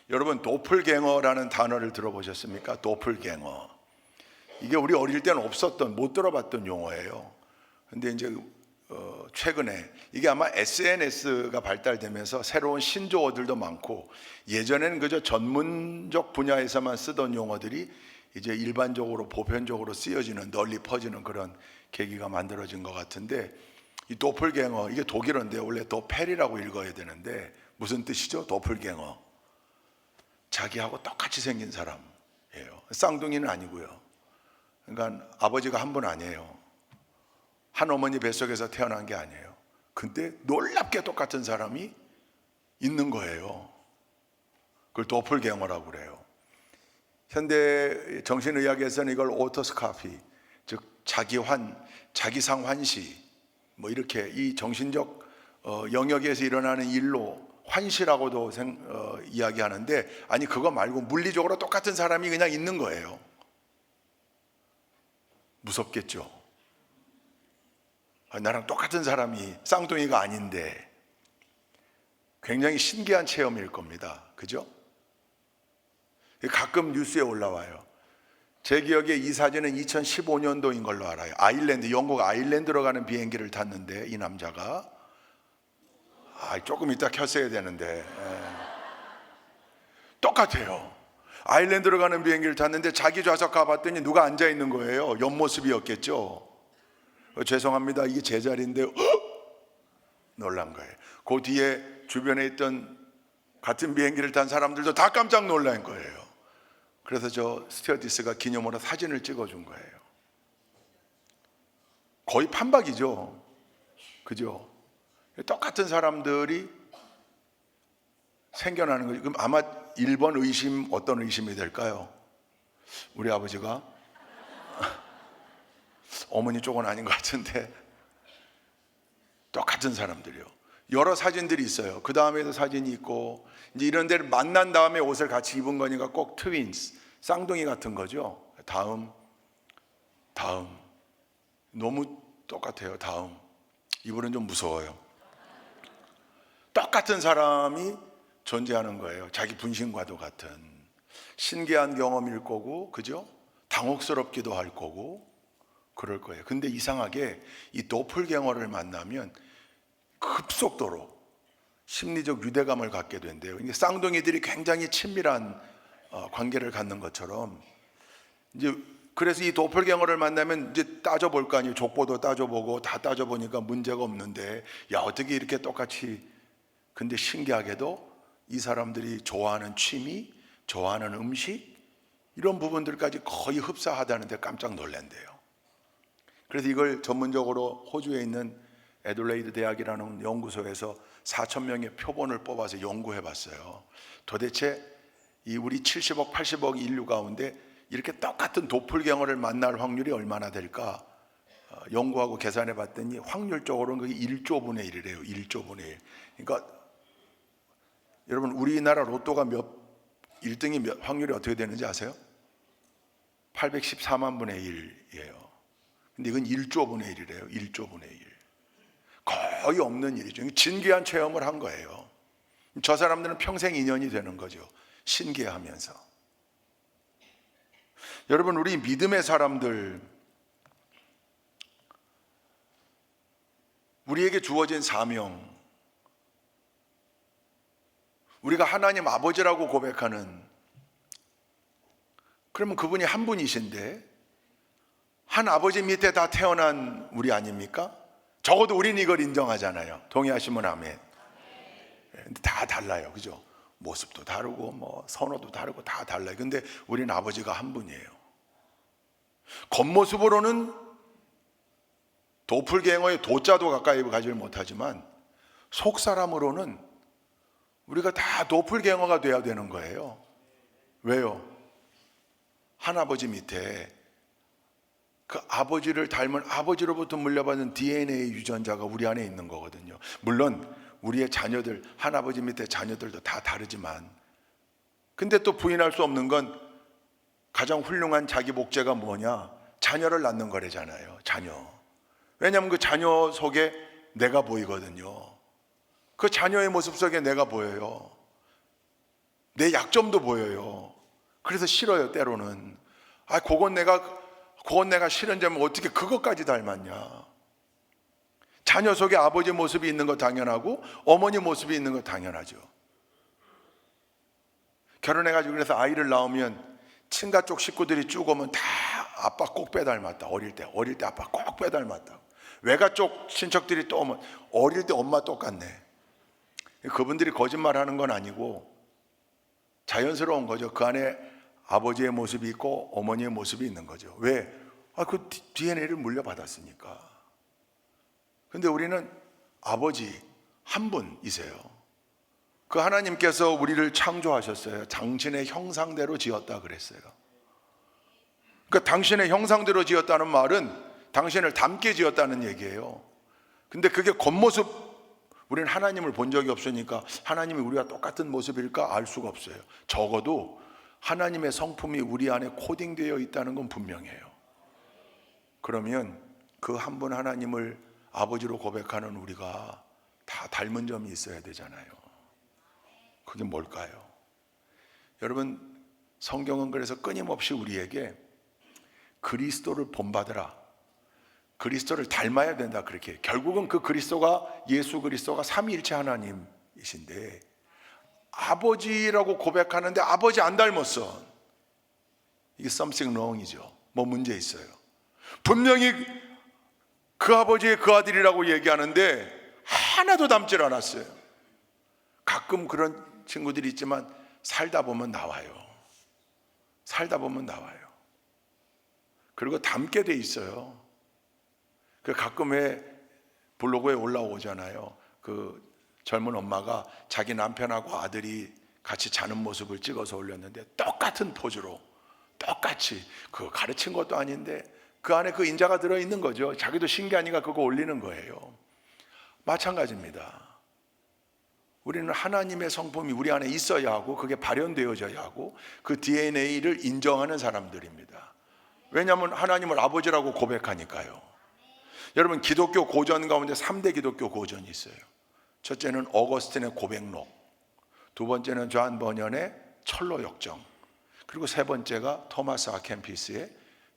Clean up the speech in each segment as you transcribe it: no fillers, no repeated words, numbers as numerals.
여러분, 도플갱어라는 단어를 들어보셨습니까? 도플갱어. 이게 우리 어릴 때는 없었던, 못 들어봤던 용어예요. 근데 이제 최근에 이게 아마 SNS가 발달되면서 새로운 신조어들도 많고, 예전에는 그저 전문적 분야에서만 쓰던 용어들이 이제 일반적으로 보편적으로 쓰여지는, 널리 퍼지는 그런 계기가 만들어진 것 같은데, 이 도플갱어, 이게 독일어인데 원래 도펠이라고 읽어야 되는데 무슨 뜻이죠? 도플갱어. 자기하고 똑같이 생긴 사람이에요. 쌍둥이는 아니고요. 그러니까 아버지가 한 분 아니에요. 한 어머니 뱃속에서 태어난 게 아니에요. 근데 놀랍게 똑같은 사람이 있는 거예요. 그걸 도플갱어라고 그래요. 현대 정신의학에서는 이걸 오토스카피, 즉 자기상환시, 뭐 이렇게 이 정신적 영역에서 일어나는 일로 환시라고도 이야기하는데, 아니 그거 말고 물리적으로 똑같은 사람이 그냥 있는 거예요. 무섭겠죠. 나랑 똑같은 사람이 쌍둥이가 아닌데. 굉장히 신기한 체험일 겁니다. 그죠? 가끔 뉴스에 올라와요. 제 기억에 이 사진은 2015년도인 걸로 알아요. 영국 아일랜드로 가는 비행기를 탔는데 이 남자가 조금 이따 켰어야 되는데 똑같아요. 아일랜드로 가는 비행기를 탔는데 자기 좌석 가봤더니 누가 앉아 있는 거예요. 옆모습이었겠죠. 죄송합니다, 이게 제 자리인데 놀란 거예요. 그 뒤에 주변에 있던 같은 비행기를 탄 사람들도 다 깜짝 놀란 거예요. 그래서 저 스튜어디스가 기념으로 사진을 찍어준 거예요. 거의 판박이죠. 그죠? 똑같은 사람들이 생겨나는 거죠. 그럼 아마 1번 의심, 어떤 의심이 될까요? 우리 아버지가 어머니 쪽은 아닌 것 같은데 똑같은 사람들이요. 여러 사진들이 있어요. 그 다음에도 사진이 있고, 이제 이런 데를 만난 다음에 옷을 같이 입은 거니까 꼭 트윈스, 쌍둥이 같은 거죠. 다음 너무 똑같아요. 다음 이분은 좀 무서워요. 똑같은 사람이 존재하는 거예요. 자기 분신과도 같은. 신기한 경험일 거고, 그죠? 당혹스럽기도 할 거고 그럴 거예요. 근데 이상하게 이 도플갱어를 만나면 급속도로 심리적 유대감을 갖게 된대요. 쌍둥이들이 굉장히 친밀한 관계를 갖는 것처럼, 이제 그래서 이 도플갱어를 만나면 이제 따져볼 거 아니에요. 족보도 따져보고 다 따져보니까 문제가 없는데, 야 어떻게 이렇게 똑같이. 근데 신기하게도 이 사람들이 좋아하는 취미, 좋아하는 음식, 이런 부분들까지 거의 흡사하다는데 깜짝 놀란대요. 그래서 이걸 전문적으로 호주에 있는 애들레이드 대학이라는 연구소에서 4,000명의 표본을 뽑아서 연구해 봤어요. 도대체 이 우리 70억, 80억 인류 가운데 이렇게 똑같은 도플갱어를 만날 확률이 얼마나 될까 연구하고 계산해 봤더니 확률적으로는 그게 1조 분의 1이래요. 1조 분의 1. 그러니까 여러분, 우리나라 로또가 1등이 확률이 어떻게 되는지 아세요? 814만 분의 1이에요. 근데 이건 1조 분의 1이래요. 1조 분의 1. 거의 없는 일이죠. 진귀한 체험을 한 거예요. 저 사람들은 평생 인연이 되는 거죠. 신기하면서. 여러분, 우리 믿음의 사람들, 우리에게 주어진 사명, 우리가 하나님 아버지라고 고백하는, 그러면 그분이 한 분이신데 한 아버지 밑에 다 태어난 우리 아닙니까? 적어도 우리는 이걸 인정하잖아요. 동의하시면 아멘. 근데 다 달라요. 그죠? 모습도 다르고 뭐 선호도 다르고 다 달라요. 근데 우리는 아버지가 한 분이에요. 겉모습으로는 도플갱어의 도자도 가까이 가지를 못하지만 속사람으로는 우리가 다 도플갱어가 돼야 되는 거예요. 왜요? 한 아버지 밑에 그 아버지를 닮은, 아버지로부터 물려받은 DNA 유전자가 우리 안에 있는 거거든요. 물론 우리의 자녀들, 한 아버지 밑에 자녀들도 다 다르지만, 근데 또 부인할 수 없는 건 가장 훌륭한 자기 목재가 뭐냐? 자녀를 낳는 거래잖아요. 자녀. 왜냐하면 그 자녀 속에 내가 보이거든요. 그 자녀의 모습 속에 내가 보여요. 내 약점도 보여요. 그래서 싫어요, 때로는. 그건 내가 싫은 점은 어떻게 그것까지 닮았냐. 자녀 속에 아버지 모습이 있는 거 당연하고 어머니 모습이 있는 거 당연하죠. 결혼해가지고 그래서 아이를 낳으면 친가 쪽 식구들이 쭉 오면 다 아빠 꼭 빼닮았다. 어릴 때 아빠 꼭 빼닮았다. 외가 쪽 친척들이 또 오면 어릴 때 엄마 똑같네. 그분들이 거짓말하는 건 아니고 자연스러운 거죠. 그 안에 아버지의 모습이 있고 어머니의 모습이 있는 거죠. 왜? 그 DNA를 물려받았으니까. 근데 우리는 아버지 한 분이세요. 그 하나님께서 우리를 창조하셨어요. 당신의 형상대로 지었다 그랬어요. 그러니까 당신의 형상대로 지었다는 말은 당신을 닮게 지었다는 얘기예요. 근데 그게 겉모습, 우리는 하나님을 본 적이 없으니까 하나님이 우리와 똑같은 모습일까 알 수가 없어요. 적어도 하나님의 성품이 우리 안에 코딩되어 있다는 건 분명해요. 그러면 그 한 분 하나님을 아버지로 고백하는 우리가 다 닮은 점이 있어야 되잖아요. 그게 뭘까요? 여러분, 성경은 그래서 끊임없이 우리에게 그리스도를 본받으라, 그리스도를 닮아야 된다 그렇게. 결국은 그 그리스도가, 예수 그리스도가 삼위일체 하나님이신데 아버지라고 고백하는데 아버지 안 닮았어. 이게 something wrong이죠. 뭐 문제 있어요. 분명히 그 아버지의 그 아들이라고 얘기하는데 하나도 닮질 않았어요. 가끔 그런 친구들이 있지만 살다 보면 나와요. 살다 보면 나와요. 그리고 닮게 돼 있어요. 그 가끔 왜 블로그에 올라오잖아요. 그 젊은 엄마가 자기 남편하고 아들이 같이 자는 모습을 찍어서 올렸는데 똑같은 포즈로 똑같이, 그거 가르친 것도 아닌데 그 안에 그 인자가 들어있는 거죠. 자기도 신기하니까 그거 올리는 거예요. 마찬가지입니다. 우리는 하나님의 성품이 우리 안에 있어야 하고 그게 발현되어져야 하고 그 DNA를 인정하는 사람들입니다. 왜냐하면 하나님을 아버지라고 고백하니까요. 여러분, 기독교 고전 가운데 3대 기독교 고전이 있어요. 첫째는 어거스틴의 고백록, 두 번째는 존 버년의 철로 역정, 그리고 세 번째가 토마스 아켄피스의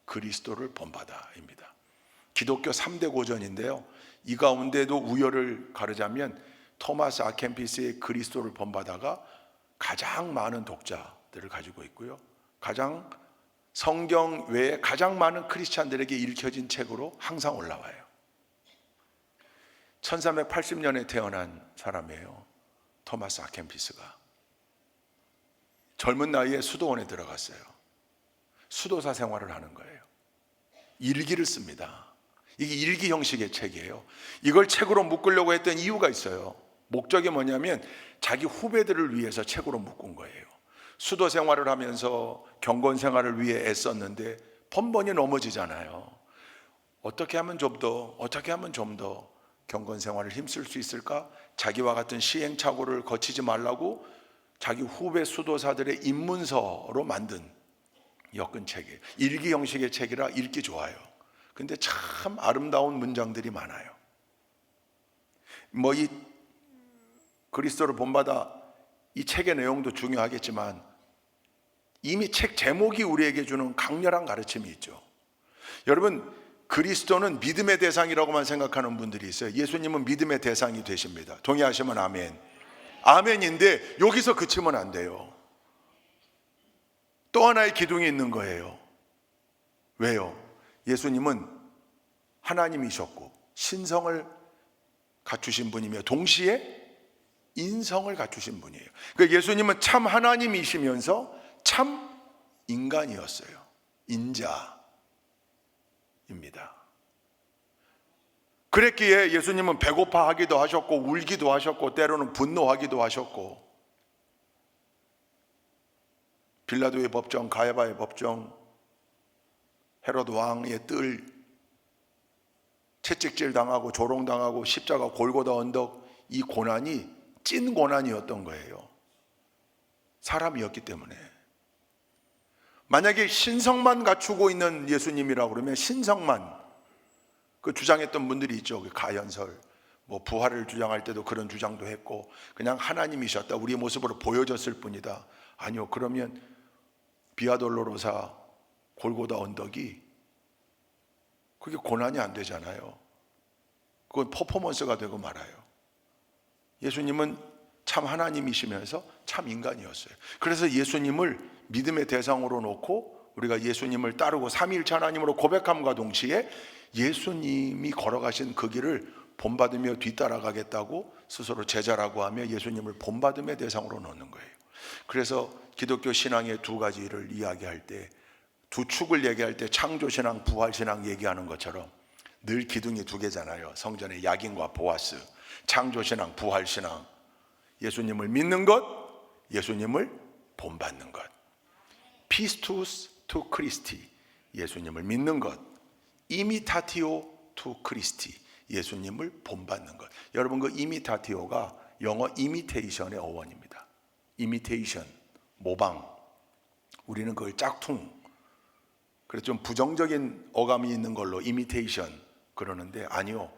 그리스도를 본받아입니다. 기독교 3대 고전인데요, 이 가운데도 우열을 가르자면 토마스 아켄피스의 그리스도를 본받아가 가장 많은 독자들을 가지고 있고요, 가장 성경 외에 가장 많은 크리스찬들에게 읽혀진 책으로 항상 올라와요. 1380년에 태어난 사람이에요. 토마스 아켄피스가 젊은 나이에 수도원에 들어갔어요. 수도사 생활을 하는 거예요. 일기를 씁니다. 이게 일기 형식의 책이에요. 이걸 책으로 묶으려고 했던 이유가 있어요. 목적이 뭐냐면 자기 후배들을 위해서 책으로 묶은 거예요. 수도 생활을 하면서 경건 생활을 위해 애썼는데 번번이 넘어지잖아요. 어떻게 하면 좀 더 경건 생활을 힘쓸 수 있을까? 자기와 같은 시행착오를 거치지 말라고 자기 후배 수도사들의 입문서로 만든 엮은 책이에요. 일기 형식의 책이라 읽기 좋아요. 근데 참 아름다운 문장들이 많아요. 이 그리스도를 본받아, 이 책의 내용도 중요하겠지만 이미 책 제목이 우리에게 주는 강렬한 가르침이 있죠. 여러분, 그리스도는 믿음의 대상이라고만 생각하는 분들이 있어요. 예수님은 믿음의 대상이 되십니다. 동의하시면 아멘. 아멘인데 여기서 그치면 안 돼요. 또 하나의 기둥이 있는 거예요. 왜요? 예수님은 하나님이셨고 신성을 갖추신 분이며 동시에 인성을 갖추신 분이에요. 그러니까 예수님은 참 하나님이시면서 참 인간이었어요. 인자입니다. 그랬기에 예수님은 배고파하기도 하셨고 울기도 하셨고 때로는 분노하기도 하셨고, 빌라도의 법정, 가야바의 법정, 헤롯 왕의 뜰, 채찍질 당하고 조롱당하고 십자가 골고다 언덕, 이 고난이 찐 고난이었던 거예요. 사람이었기 때문에. 만약에 신성만 갖추고 있는 예수님이라고 그러면 신성만, 그 주장했던 분들이 있죠. 그 가연설, 뭐 부활을 주장할 때도 그런 주장도 했고 그냥 하나님이셨다, 우리의 모습으로 보여졌을 뿐이다. 아니요, 그러면 비아 돌로로사 골고다 언덕이 그게 고난이 안 되잖아요. 그건 퍼포먼스가 되고 말아요. 예수님은 참 하나님이시면서 참 인간이었어요. 그래서 예수님을 믿음의 대상으로 놓고 우리가 예수님을 따르고 삼위일체 하나님으로 고백함과 동시에 예수님이 걸어가신 그 길을 본받으며 뒤따라가겠다고 스스로 제자라고 하며 예수님을 본받음의 대상으로 놓는 거예요. 그래서 기독교 신앙의 두 가지를 이야기할 때, 두 축을 얘기할 때 창조신앙, 부활신앙 얘기하는 것처럼 늘 기둥이 두 개잖아요. 성전의 야긴과 보아스. 창조신앙, 부활신앙, 예수님을 믿는 것, 예수님을 본받는 것. 피스투스 투 크리스티, 예수님을 믿는 것. 이미타티오 투 크리스티, 예수님을 본받는 것. 여러분, 그 이미타티오가 영어 이미테이션의 어원입니다. 이미테이션, 모방. 우리는 그걸 짝퉁, 그래서 좀 부정적인 어감이 있는 걸로 이미테이션 그러는데, 아니요,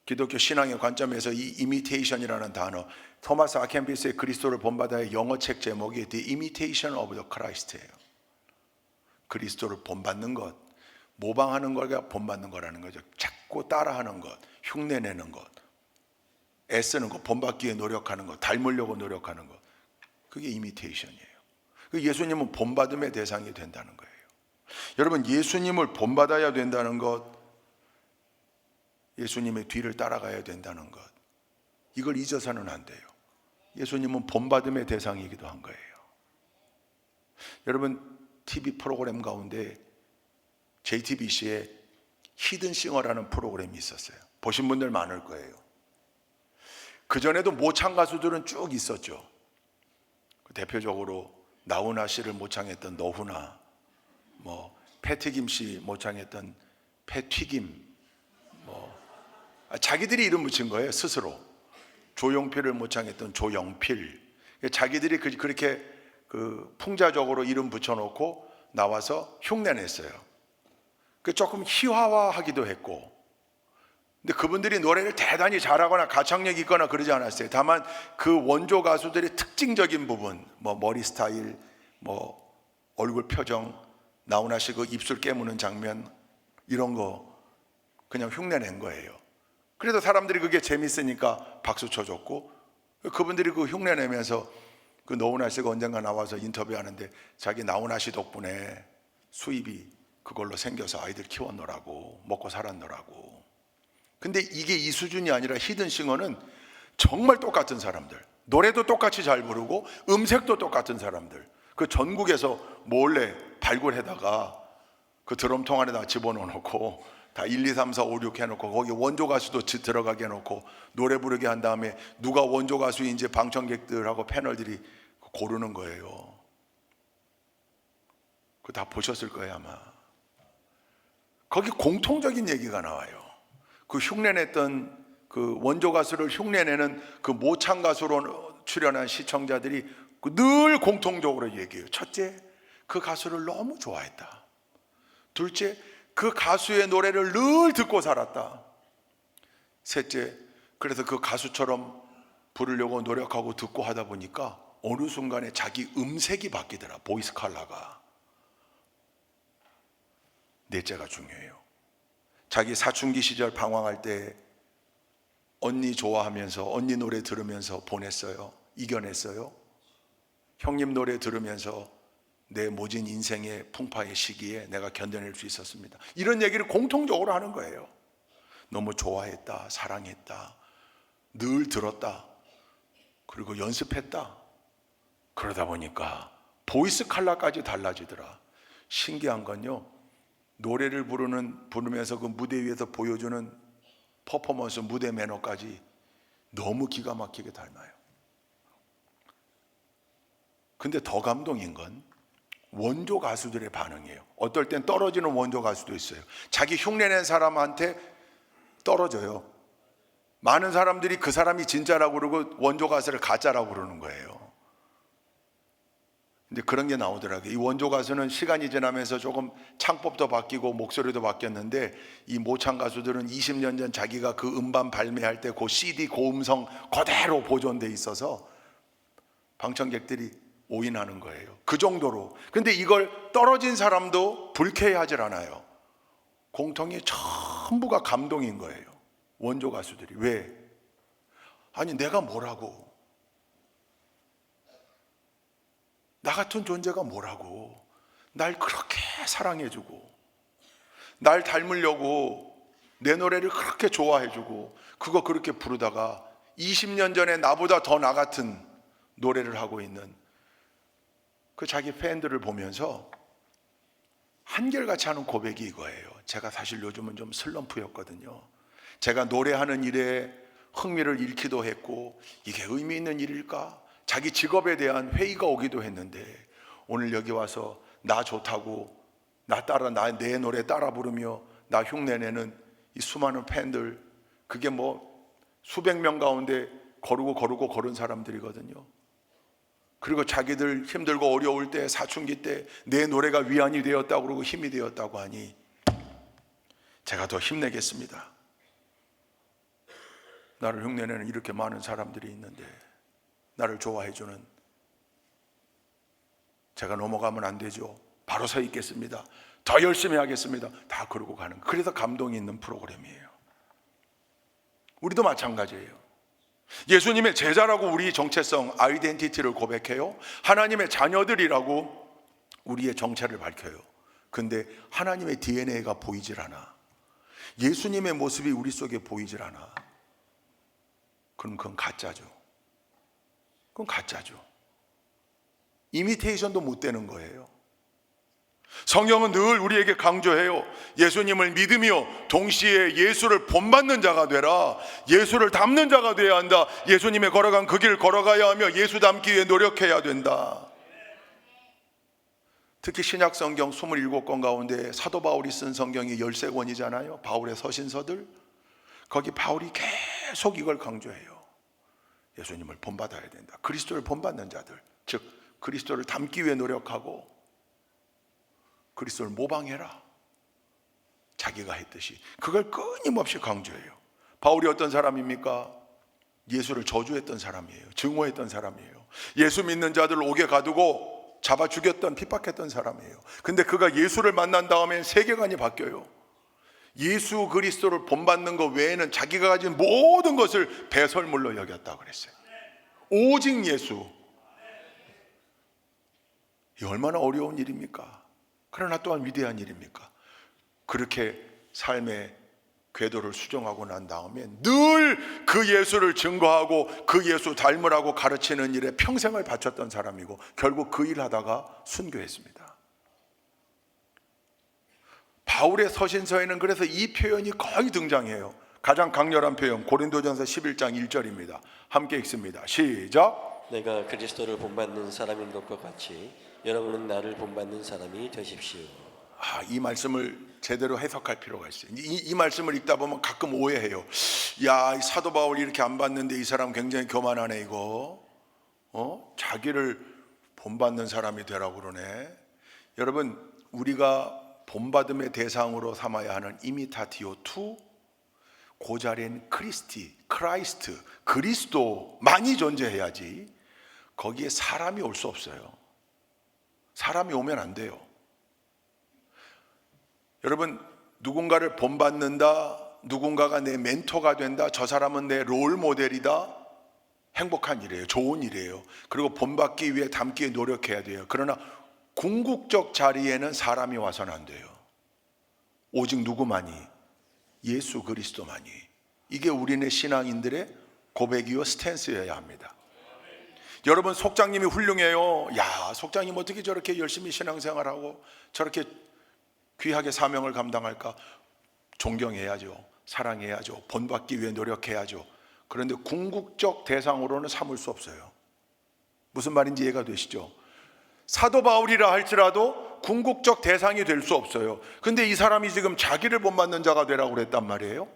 기독교 신앙의 관점에서 이 이미테이션이라는 단어, 토마스 아켄피스의 그리스도를 본받아의 영어책 제목이 The Imitation of the Christ예요. 그리스도를 본받는 것, 모방하는 거가 본받는 거라는 거죠. 자꾸 따라하는 것, 흉내내는 것, 애쓰는 것, 본받기 위해 노력하는 것, 닮으려고 노력하는 것, 그게 이미테이션이에요. 예수님은 본받음의 대상이 된다는 거예요. 여러분, 예수님을 본받아야 된다는 것, 예수님의 뒤를 따라가야 된다는 것, 이걸 잊어서는 안 돼요. 예수님은 본받음의 대상이기도 한 거예요. 여러분, TV 프로그램 가운데 JTBC에 히든싱어라는 프로그램이 있었어요. 보신 분들 많을 거예요. 그전에도 모창 가수들은 쭉 있었죠. 대표적으로 나훈아 씨를 모창했던 너훈아, 뭐 패튀김 씨 모창했던 패튀김, 자기들이 이름 붙인 거예요, 스스로. 조용필을 모창했던 조영필. 자기들이 그렇게 풍자적으로 이름 붙여놓고 나와서 흉내냈어요. 조금 희화화하기도 했고, 근데 그분들이 노래를 대단히 잘하거나 가창력이 있거나 그러지 않았어요. 다만 그 원조 가수들의 특징적인 부분, 뭐 머리 스타일, 뭐 얼굴 표정, 나훈아 씨 그 입술 깨무는 장면, 이런 거 그냥 흉내낸 거예요. 그래도 사람들이 그게 재밌으니까 박수 쳐줬고, 그분들이 그 흉내내면서 그 노훈아 씨가 언젠가 나와서 인터뷰하는데 자기 나훈아 씨 덕분에 수입이 그걸로 생겨서 아이들 키웠노라고, 먹고 살았노라고. 근데 이게 이 수준이 아니라 히든싱어는 정말 똑같은 사람들, 노래도 똑같이 잘 부르고 음색도 똑같은 사람들, 그 전국에서 몰래 발굴해다가 그 드럼통 안에다 집어넣어놓고 다 1, 2, 3, 4, 5, 6 해놓고 거기 원조 가수도 들어가게 해놓고 노래 부르게 한 다음에 누가 원조 가수인지 방청객들하고 패널들이 고르는 거예요. 그거 다 보셨을 거예요 아마. 거기 공통적인 얘기가 나와요. 그 흉내냈던 그 원조 가수를 흉내내는 그 모창 가수로 출연한 시청자들이 늘 공통적으로 얘기해요. 첫째, 그 가수를 너무 좋아했다. 둘째, 그 가수의 노래를 늘 듣고 살았다. 셋째, 그래서 그 가수처럼 부르려고 노력하고 듣고 하다 보니까 어느 순간에 자기 음색이 바뀌더라. 보이스 컬러가. 넷째가 중요해요. 자기 사춘기 시절 방황할 때 언니 좋아하면서 언니 노래 들으면서 보냈어요. 이겨냈어요. 형님 노래 들으면서 내 모진 인생의 풍파의 시기에 내가 견뎌낼 수 있었습니다. 이런 얘기를 공통적으로 하는 거예요. 너무 좋아했다, 사랑했다, 늘 들었다, 그리고 연습했다. 그러다 보니까 보이스 컬러까지 달라지더라. 신기한 건요, 노래를 부르면서 그 무대 위에서 보여주는 퍼포먼스, 무대 매너까지 너무 기가 막히게 닮아요. 근데 더 감동인 건 원조 가수들의 반응이에요. 어떨 땐 떨어지는 원조 가수도 있어요. 자기 흉내낸 사람한테 떨어져요. 많은 사람들이 그 사람이 진짜라고 그러고 원조 가수를 가짜라고 그러는 거예요. 근데 그런 게 나오더라고요. 이 원조 가수는 시간이 지나면서 조금 창법도 바뀌고 목소리도 바뀌었는데, 이 모창 가수들은 20년 전 자기가 그 음반 발매할 때 그 CD 고음성 그대로 보존돼 있어서 방청객들이 오인하는 거예요. 그 정도로. 근데 이걸 떨어진 사람도 불쾌해하질 않아요. 공통이 전부가 감동인 거예요. 원조 가수들이. 왜? 아니 내가 뭐라고, 나 같은 존재가 뭐라고, 날 그렇게 사랑해주고 날 닮으려고 내 노래를 그렇게 좋아해주고 그거 그렇게 부르다가 20년 전에 나보다 더 나 같은 노래를 하고 있는 그 자기 팬들을 보면서 한결같이 하는 고백이 이거예요. 제가 사실 요즘은 좀 슬럼프였거든요. 제가 노래하는 일에 흥미를 잃기도 했고, 이게 의미 있는 일일까? 자기 직업에 대한 회의가 오기도 했는데, 오늘 여기 와서 나 좋다고 내 노래 따라 부르며 나 흉내내는 이 수많은 팬들, 그게 뭐 수백 명 가운데 거르고 거른 사람들이거든요. 그리고 자기들 힘들고 어려울 때, 사춘기 때 내 노래가 위안이 되었다고 그러고 힘이 되었다고 하니 제가 더 힘내겠습니다. 나를 흉내내는 이렇게 많은 사람들이 있는데 나를 좋아해주는, 제가 넘어가면 안 되죠. 바로 서 있겠습니다. 더 열심히 하겠습니다. 다 그러고 가는, 그래서 감동이 있는 프로그램이에요. 우리도 마찬가지예요. 예수님의 제자라고 우리 정체성, 아이덴티티를 고백해요. 하나님의 자녀들이라고 우리의 정체를 밝혀요. 근데 하나님의 DNA가 보이질 않아. 예수님의 모습이 우리 속에 보이질 않아. 그럼 그건 가짜죠. 그건 가짜죠. 이미테이션도 못 되는 거예요. 성경은 늘 우리에게 강조해요. 예수님을 믿으며 동시에 예수를 본받는 자가 되라. 예수를 닮는 자가 되어야 한다. 예수님의 걸어간 그 길을 걸어가야 하며 예수 닮기 위해 노력해야 된다. 특히 신약 성경 27권 가운데 사도 바울이 쓴 성경이 13권이잖아요. 바울의 서신서들. 거기 바울이 계속 이걸 강조해요. 예수님을 본받아야 된다. 그리스도를 본받는 자들, 즉 그리스도를 닮기 위해 노력하고 그리스도를 모방해라. 자기가 했듯이. 그걸 끊임없이 강조해요. 바울이 어떤 사람입니까? 예수를 저주했던 사람이에요. 증오했던 사람이에요. 예수 믿는 자들을 옥에 가두고 잡아 죽였던, 핍박했던 사람이에요. 근데 그가 예수를 만난 다음에 세계관이 바뀌어요. 예수 그리스도를 본받는 것 외에는 자기가 가진 모든 것을 배설물로 여겼다고 그랬어요. 오직 예수. 이 얼마나 어려운 일입니까? 그러나 또한 위대한 일입니까? 그렇게 삶의 궤도를 수정하고 난 다음에 늘 그 예수를 증거하고 그 예수 닮으라고 가르치는 일에 평생을 바쳤던 사람이고, 결국 그 일 하다가 순교했습니다. 바울의 서신서에는 그래서 이 표현이 거의 등장해요. 가장 강렬한 표현, 고린도전서 11장 1절입니다. 함께 읽습니다. 시작. 내가 그리스도를 본받는 사람인 것과 같이 여러분은 나를 본받는 사람이 되십시오. 이 말씀을 제대로 해석할 필요가 있어요. 이 말씀을 읽다 보면 가끔 오해해요. 야, 사도 바울이 이렇게 안 봤는데 이 사람 굉장히 교만하네 이거. 자기를 본받는 사람이 되라고 그러네. 여러분, 우리가 본받음의 대상으로 삼아야 하는 이미타티오 투, 그 자리엔 크라이스트, 그리스도만이 존재해야지 거기에 사람이 올 수 없어요. 사람이 오면 안 돼요. 여러분, 누군가를 본받는다, 누군가가 내 멘토가 된다, 저 사람은 내 롤 모델이다, 행복한 일이에요. 좋은 일이에요. 그리고 본받기 위해 닮기 위해 노력해야 돼요. 그러나 궁극적 자리에는 사람이 와서는 안 돼요. 오직 누구만이? 예수 그리스도만이. 이게 우리네 신앙인들의 고백이요 스탠스여야 합니다. 여러분, 속장님이 훌륭해요. 야, 속장님 어떻게 저렇게 열심히 신앙생활하고 저렇게 귀하게 사명을 감당할까? 존경해야죠. 사랑해야죠. 본받기 위해 노력해야죠. 그런데 궁극적 대상으로는 삼을 수 없어요. 무슨 말인지 이해가 되시죠? 사도 바울이라 할지라도 궁극적 대상이 될 수 없어요. 근데 이 사람이 지금 자기를 본받는 자가 되라고 그랬단 말이에요.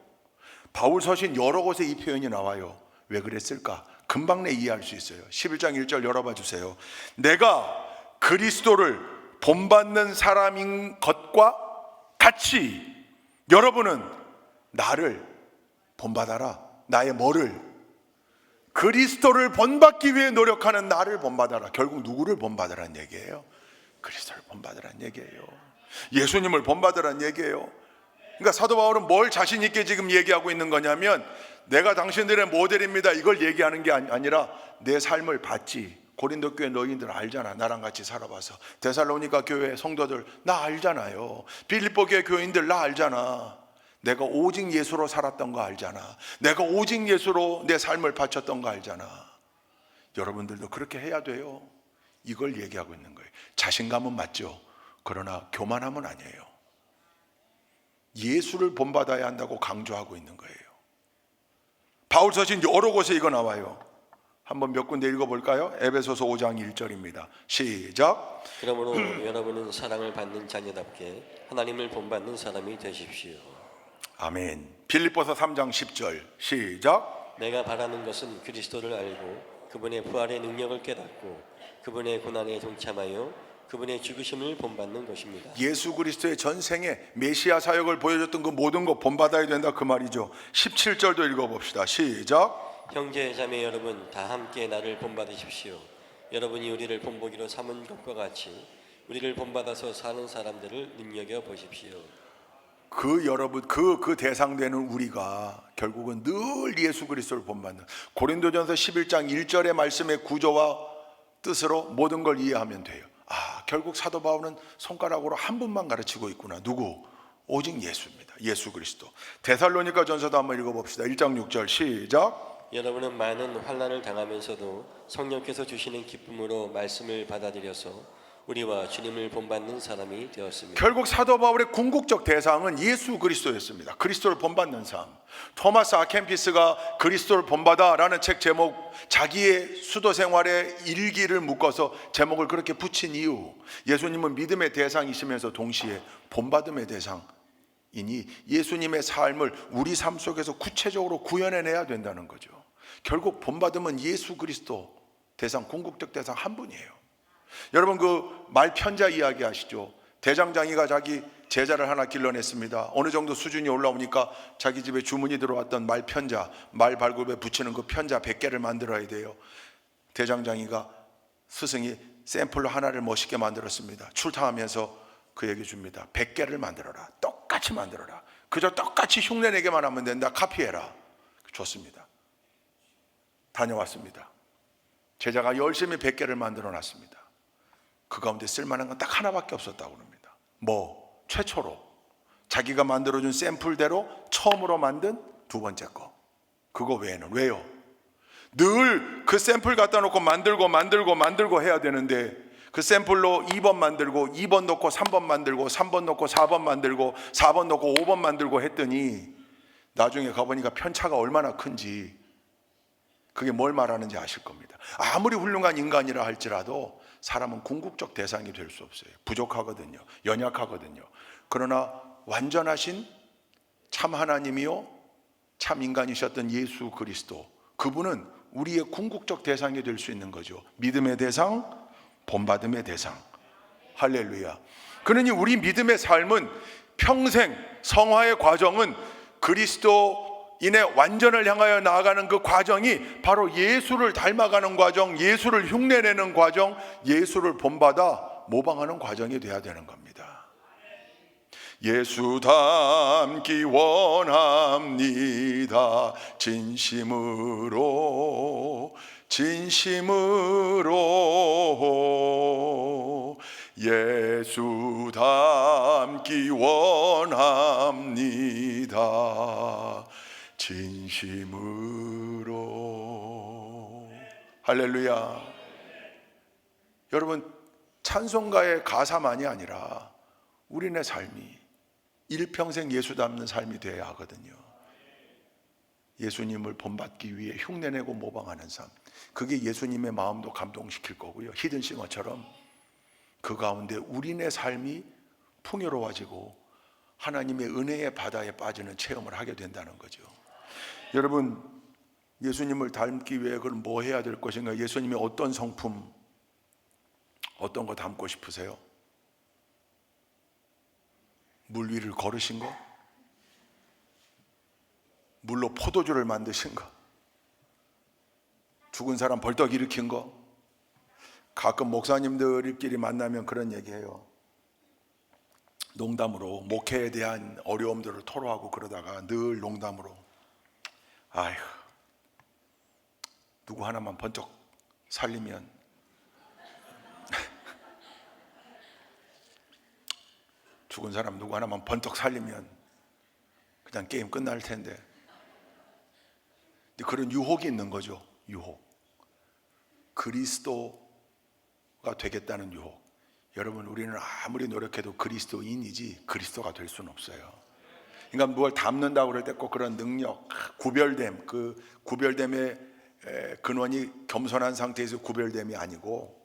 바울 서신 여러 곳에 이 표현이 나와요. 왜 그랬을까? 금방 이해할 수 있어요. 11장 1절 열어봐 주세요. 내가 그리스도를 본받는 사람인 것과 같이 여러분은 나를 본받아라. 나의 뭐를? 그리스도를 본받기 위해 노력하는 나를 본받아라. 결국 누구를 본받으라는 얘기예요? 그리스도를 본받으라는 얘기예요. 예수님을 본받으라는 얘기예요. 그러니까 사도 바울은 뭘 자신 있게 지금 얘기하고 있는 거냐면, 내가 당신들의 모델입니다, 이걸 얘기하는 게 아니라 내 삶을 봤지. 고린도 교회 너희들 알잖아. 나랑 같이 살아봐서. 데살로니가 교회 성도들 나 알잖아요. 빌립보 교회 교인들 나 알잖아. 내가 오직 예수로 살았던 거 알잖아. 내가 오직 예수로 내 삶을 바쳤던 거 알잖아. 여러분들도 그렇게 해야 돼요. 이걸 얘기하고 있는 거예요. 자신감은 맞죠. 그러나 교만함은 아니에요. 예수를 본받아야 한다고 강조하고 있는 거예요. 바울 서신 여러 곳에 이거 나와요. 한번 몇 군데 읽어볼까요? 에베소서 5장 1절입니다. 시작. 그러므로 여러분은 사랑을 받는 자녀답게 하나님을 본받는 사람이 되십시오. 아멘. 빌립보서 3장 10절 시작. 내가 바라는 것은 그리스도를 알고 그분의 부활의 능력을 깨닫고 그분의 고난에 동참하여 그분의 죽으심을 본받는 것입니다. 예수 그리스도의 전생에 메시아 사역을 보여줬던 그 모든 것 본받아야 된다 그 말이죠. 17절도 읽어봅시다. 시작. 형제 자매 여러분 다 함께 나를 본받으십시오. 여러분이 우리를 본보기로 삼은 것과 같이 우리를 본받아서 사는 사람들을 눈여겨 보십시오. 그 여러분 그 대상되는 우리가 결국은 늘 예수 그리스도를 본받는, 고린도전서 11장 1절의 말씀의 구조와 뜻으로 모든 걸 이해하면 돼요. 아, 결국 사도 바울은 손가락으로 한 분만 가르치고 있구나. 누구? 오직 예수입니다. 예수 그리스도. 데살로니가 전서도 한번 읽어봅시다. 1장 6절 시작. 여러분은 많은 환난을 당하면서도 성령께서 주시는 기쁨으로 말씀을 받아들여서 우리와 주님을 본받는 사람이 되었습니다. 결국 사도 바울의 궁극적 대상은 예수 그리스도였습니다. 그리스도를 본받는 삶. 토마스 아켄피스가 그리스도를 본받아라는 책 제목, 자기의 수도 생활의 일기를 묶어서 제목을 그렇게 붙인 이유, 예수님은 믿음의 대상이시면서 동시에 본받음의 대상이니 예수님의 삶을 우리 삶 속에서 구체적으로 구현해내야 된다는 거죠. 결국 본받음은 예수 그리스도 대상, 궁극적 대상 한 분이에요. 여러분 그 말편자 이야기 아시죠? 대장장이가 자기 제자를 하나 길러냈습니다. 어느 정도 수준이 올라오니까 자기 집에 주문이 들어왔던 말편자, 말 발굽에 붙이는 그 편자 100개를 만들어야 돼요. 대장장이가 스승이 샘플로 하나를 멋있게 만들었습니다. 출타하면서 그에게 줍니다. 100개를 만들어라. 똑같이 만들어라. 그저 똑같이 흉내내게만 하면 된다. 카피해라. 좋습니다. 다녀왔습니다. 제자가 열심히 100개를 만들어 놨습니다. 그 가운데 쓸만한 건 딱 하나밖에 없었다고 합니다. 뭐? 최초로 자기가 만들어준 샘플대로 처음으로 만든 두 번째 거. 그거 외에는 왜요? 늘 그 샘플 갖다 놓고 만들고 해야 되는데 그 샘플로 2번 만들고 2번 넣고 3번 만들고 3번 넣고 4번 만들고 4번 넣고 5번 만들고 했더니 나중에 가보니까 편차가 얼마나 큰지, 그게 뭘 말하는지 아실 겁니다. 아무리 훌륭한 인간이라 할지라도 사람은 궁극적 대상이 될 수 없어요. 부족하거든요. 연약하거든요. 그러나 완전하신 참 하나님이요 참 인간이셨던 예수 그리스도, 그분은 우리의 궁극적 대상이 될 수 있는 거죠. 믿음의 대상, 본받음의 대상. 할렐루야. 그러니 우리 믿음의 삶은 평생, 성화의 과정은 그리스도인의 완전을 향하여 나아가는 그 과정이 바로 예수를 닮아가는 과정, 예수를 흉내내는 과정, 예수를 본받아 모방하는 과정이 돼야 되는 겁니다. 예수 닮기 원합니다. 진심으로 예수 닮기 원합니다. 진심으로. 할렐루야. 여러분, 찬송가의 가사만이 아니라 우리네 삶이 일평생 예수 닮는 삶이 되어야 하거든요. 예수님을 본받기 위해 흉내내고 모방하는 삶, 그게 예수님의 마음도 감동시킬 거고요. 히든싱어처럼 그 가운데 우리네 삶이 풍요로워지고 하나님의 은혜의 바다에 빠지는 체험을 하게 된다는 거죠. 여러분, 예수님을 닮기 위해 그럼 뭐 해야 될 것인가? 예수님의 어떤 성품, 어떤 거 담고 싶으세요? 물 위를 걸으신 거? 물로 포도주를 만드신 거? 죽은 사람 벌떡 일으킨 거? 가끔 목사님들끼리 만나면 그런 얘기해요. 농담으로 목회에 대한 어려움들을 토로하고 그러다가 늘 농담으로, 아휴, 누구 하나만 번쩍 살리면 죽은 사람 누구 하나만 번쩍 살리면 그냥 게임 끝날 텐데. 그런 유혹이 있는 거죠. 유혹. 그리스도가 되겠다는 유혹. 여러분, 우리는 아무리 노력해도 그리스도인이지 그리스도가 될 수는 없어요. 그러니까 뭘 담는다고 그럴 때 꼭 그런 능력, 구별됨, 그 구별됨의 근원이 겸손한 상태에서 구별됨이 아니고,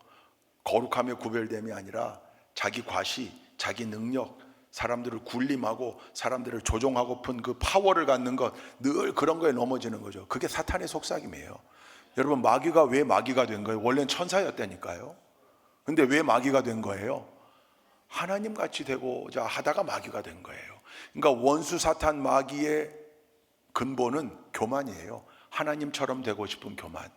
거룩함의 구별됨이 아니라 자기 과시, 자기 능력, 사람들을 굴림하고 사람들을 조종하고픈 그 파워를 갖는 것, 늘 그런 거에 넘어지는 거죠. 그게 사탄의 속삭임이에요. 여러분, 마귀가 왜 마귀가 된 거예요? 원래는 천사였다니까요. 근데 왜 마귀가 된 거예요? 하나님같이 되고자 하다가 마귀가 된 거예요. 그러니까 원수 사탄 마귀의 근본은 교만이에요. 하나님처럼 되고 싶은 교만.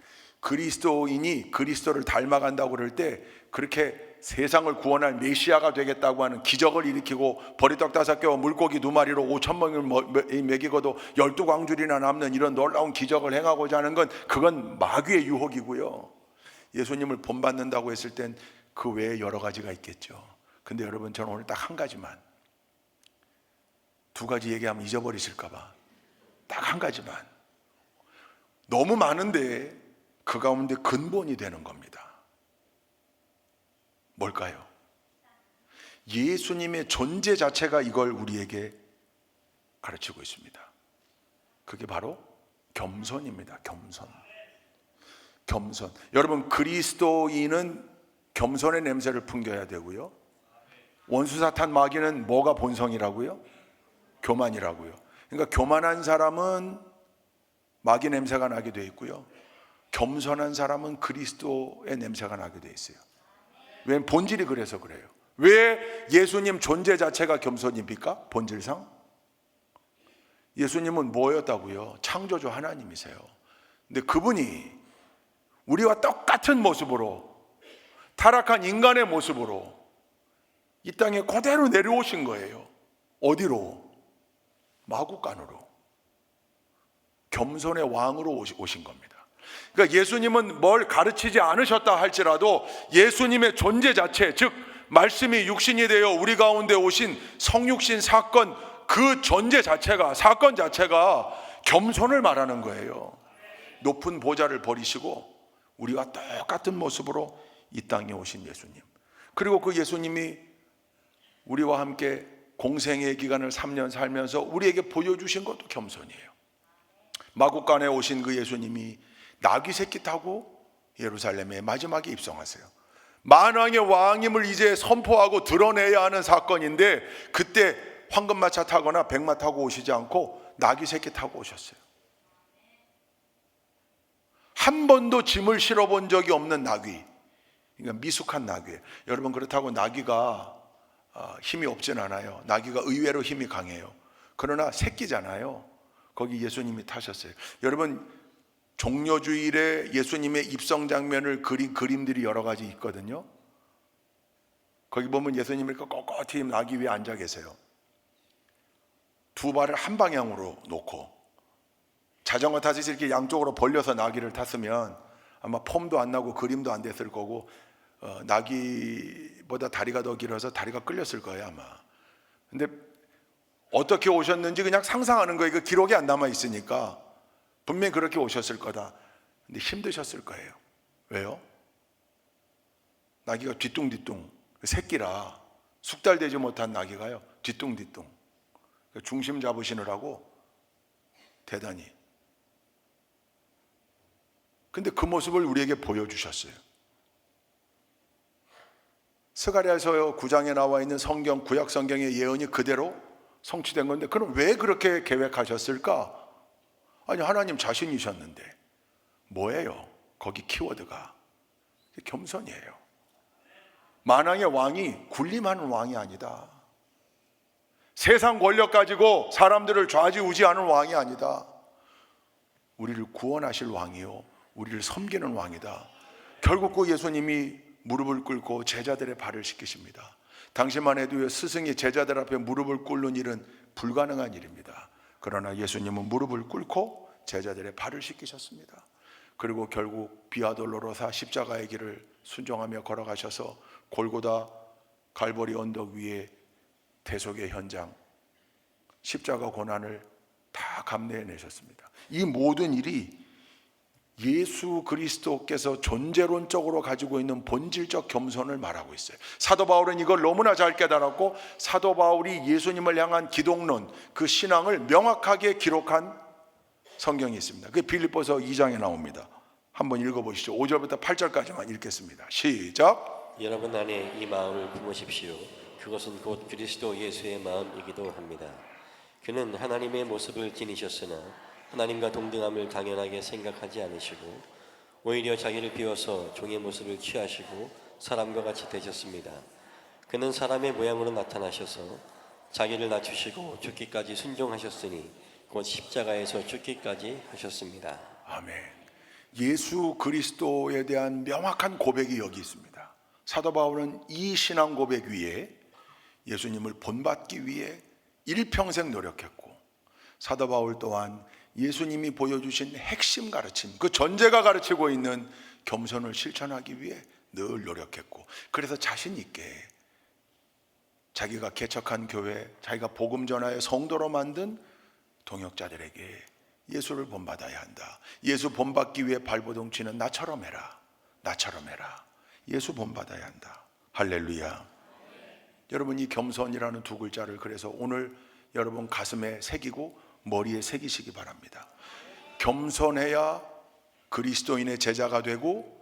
그리스도인이 그리스도를 닮아간다고 그럴 때 그렇게 세상을 구원할 메시아가 되겠다고 하는 기적을 일으키고 버리떡 5개와 물고기 2마리로 5,000명을 먹이고도 12광줄이나 남는 이런 놀라운 기적을 행하고자 하는 건, 그건 마귀의 유혹이고요. 예수님을 본받는다고 했을 땐 그 외에 여러 가지가 있겠죠. 근데 여러분, 저는 오늘 딱 한 가지만, 2가지 얘기하면 잊어버리실까 봐 딱 한 가지만, 너무 많은데 그 가운데 근본이 되는 겁니다. 뭘까요? 예수님의 존재 자체가 이걸 우리에게 가르치고 있습니다. 그게 바로 겸손입니다. 겸손. 겸손. 여러분, 그리스도인은 겸손의 냄새를 풍겨야 되고요. 원수 사탄 마귀는 뭐가 본성이라고요? 교만이라고요. 그러니까 교만한 사람은 마귀 냄새가 나게 돼 있고요. 겸손한 사람은 그리스도의 냄새가 나게 돼 있어요. 왜냐면 본질이 그래서 그래요. 왜 예수님 존재 자체가 겸손입니까? 본질상 예수님은 뭐였다고요? 창조주 하나님이세요. 근데 그분이 우리와 똑같은 모습으로, 타락한 인간의 모습으로 이 땅에 그대로 내려오신 거예요. 어디로? 마구간으로. 겸손의 왕으로 오신 겁니다. 그러니까 예수님은 뭘 가르치지 않으셨다 할지라도 예수님의 존재 자체, 즉 말씀이 육신이 되어 우리 가운데 오신 성육신 사건, 그 존재 자체가, 사건 자체가 겸손을 말하는 거예요. 높은 보좌를 버리시고 우리와 똑같은 모습으로 이 땅에 오신 예수님. 그리고 그 예수님이 우리와 함께 공생의 기간을 3년 살면서 우리에게 보여주신 것도 겸손이에요. 마구간에 오신 그 예수님이 나귀 새끼 타고 예루살렘에 마지막에 입성하세요. 만왕의 왕임을 이제 선포하고 드러내야 하는 사건인데, 그때 황금마차 타거나 백마 타고 오시지 않고 나귀 새끼 타고 오셨어요. 한 번도 짐을 실어본 적이 없는 나귀, 그러니까 미숙한 나귀예요. 여러분, 그렇다고 나귀가 힘이 없진 않아요. 나귀가 의외로 힘이 강해요. 그러나 새끼잖아요. 거기 예수님이 타셨어요. 여러분, 종려주일에 예수님의 입성 장면을 그린 그림들이 여러 가지 있거든요. 거기 보면 예수님이 꼿꼿이 나귀 위에 앉아 계세요. 2발을 한 방향으로 놓고, 자전거 타듯이 이렇게 양쪽으로 벌려서 나귀를 탔으면 아마 폼도 안 나고 그림도 안 됐을 거고, 나귀보다 다리가 더 길어서 다리가 끌렸을 거예요 아마. 근데 어떻게 오셨는지 그냥 상상하는 거예요. 그 기록이 안 남아 있으니까 분명히 그렇게 오셨을 거다. 근데 힘드셨을 거예요. 왜요? 나귀가 뒤뚱뒤뚱, 새끼라 숙달되지 못한 나귀가요 뒤뚱뒤뚱, 중심 잡으시느라고 대단히. 근데 그 모습을 우리에게 보여주셨어요. 스가랴서 9장에 나와 있는 성경, 구약 성경의 예언이 그대로 성취된 건데, 그럼 왜 그렇게 계획하셨을까? 아니, 하나님 자신이셨는데. 뭐예요? 거기 키워드가 겸손이에요. 만왕의 왕이 군림하는 왕이 아니다. 세상 권력 가지고 사람들을 좌지우지하는 왕이 아니다. 우리를 구원하실 왕이요, 우리를 섬기는 왕이다. 결국 그 예수님이 무릎을 꿇고 제자들의 발을 씻기십니다. 당시만 해도 스승이 제자들 앞에 무릎을 꿇는 일은 불가능한 일입니다. 그러나 예수님은 무릎을 꿇고 제자들의 발을 씻기셨습니다. 그리고 결국 비아돌로로사 십자가의 길을 순종하며 걸어가셔서 골고다 갈보리 언덕 위에 대속의 현장, 십자가 고난을 다 감내해내셨습니다. 이 모든 일이 예수 그리스도께서 존재론적으로 가지고 있는 본질적 겸손을 말하고 있어요. 사도 바울은 이걸 너무나 잘 깨달았고, 사도 바울이 예수님을 향한 기독론, 그 신앙을 명확하게 기록한 성경이 있습니다. 그게 빌립보서 2장에 나옵니다. 한번 읽어보시죠. 5절부터 8절까지만 읽겠습니다. 시작. 여러분 안에 이 마음을 품으십시오. 그것은 곧 그리스도 예수의 마음이기도 합니다. 그는 하나님의 모습을 지니셨으나 하나님과 동등함을 당연하게 생각하지 않으시고 오히려 자기를 비워서 종의 모습을 취하시고 사람과 같이 되셨습니다. 그는 사람의 모양으로 나타나셔서 자기를 낮추시고 죽기까지 순종하셨으니 곧 십자가에서 죽기까지 하셨습니다. 아멘. 예수 그리스도에 대한 명확한 고백이 여기 있습니다. 사도 바울은 이 신앙 고백 위에 예수님을 본받기 위해 일평생 노력했고, 사도 바울 또한 예수님이 보여주신 핵심 가르침, 그 전제가 가르치고 있는 겸손을 실천하기 위해 늘 노력했고, 그래서 자신 있게 자기가 개척한 교회, 자기가 복음 전하여 성도로 만든 동역자들에게 예수를 본받아야 한다. 예수 본받기 위해 발버둥 치는 나처럼 해라. 나처럼 해라. 예수 본받아야 한다. 할렐루야. 여러분, 이 겸손이라는 두 글자를 그래서 오늘 여러분 가슴에 새기고 머리에 새기시기 바랍니다. 겸손해야 그리스도인의 제자가 되고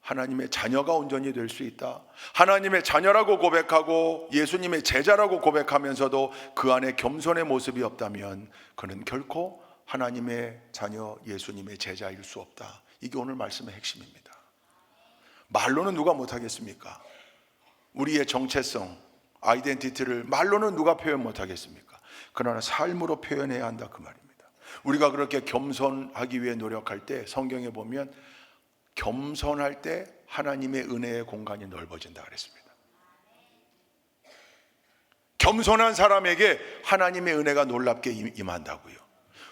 하나님의 자녀가 온전히 될 수 있다. 하나님의 자녀라고 고백하고 예수님의 제자라고 고백하면서도 그 안에 겸손의 모습이 없다면 그는 결코 하나님의 자녀, 예수님의 제자일 수 없다. 이게 오늘 말씀의 핵심입니다. 말로는 누가 못하겠습니까? 우리의 정체성, 아이덴티티를 말로는 누가 표현 못하겠습니까? 그러나 삶으로 표현해야 한다, 그 말입니다. 우리가 그렇게 겸손하기 위해 노력할 때 성경에 보면 겸손할 때 하나님의 은혜의 공간이 넓어진다 그랬습니다. 겸손한 사람에게 하나님의 은혜가 놀랍게 임한다고요.